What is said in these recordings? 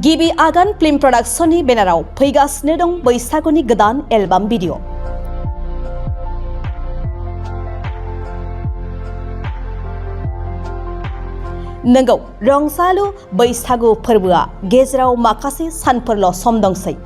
गिबि आगान फिल्म प्रडाक्शननि बेनाराव फैगासिनो दं बैसागुनि गोदान एलबाम भिडिअ। नंगौ, रंजालु बैसागु फोरबोआ गेजेराव माखासे सानफोरल' सम दंसै।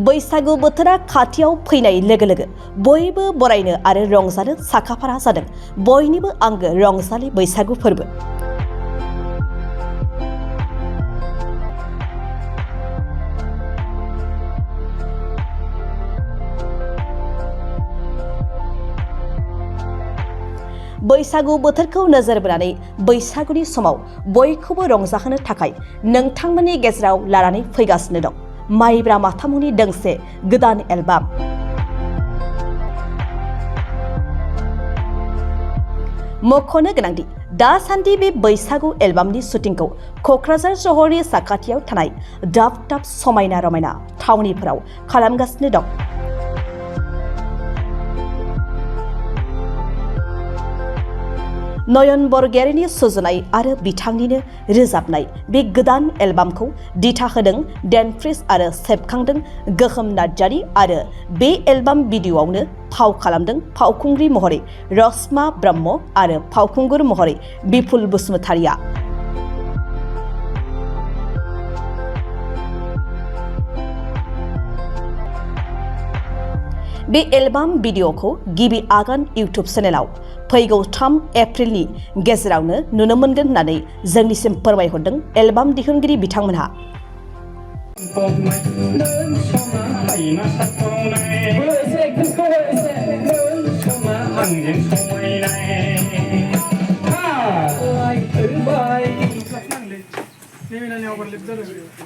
बैसागु बोथोरा खाथियाव फैनाय लोगो लोगो बयबो बरायनो आरो रंजानो साखाफारा जादों बयनिबो आंगो रंजालि बैसागु फोरबो। बैसागु बोथोरखौ नोजोर बोनानै बैसागुनि समाव बयखौबो रंजाहोनो थाखाय नोंथांमोननि गेजेराव लानानै फैगासिनो दं माइब्रा माथामुनि दोंसे गोदान एलबाम। मख'नो गोनांदि दासान्दि बे बैसागु एलबामनि शुटिंखौ क'क्राझार सहरनि साखाथियाव थानाय दाब दाब समायना रमायना थावनिफोराव खालामगासिनो दं। नयन बरगयारिनि सुजुनाय आरो बिथांनिनो रोजाबनाय बे गोदान एलबामखौ दिथा होदों डेनफ्रिज आरो सेबखांदों गोहोम नार्जारी आरो बे एलबाम भिडिअ'आवनो फाव खालामदों फावखुंग्रि महरै रश्मा ब्रह्म आरो फावखुंगुर महरै बिपुल बसुमतारिया। बे एलबाम भिडिअ'खौ गिबि आगान इउटुब चेनेलाव फैगौ 3 एप्रिलनि गेजेरावनो नुनो मोनगोन होननानै जोंनिसिम फोरमायहरदों एलबाम दिहुनगिरि बिथांमोनहा।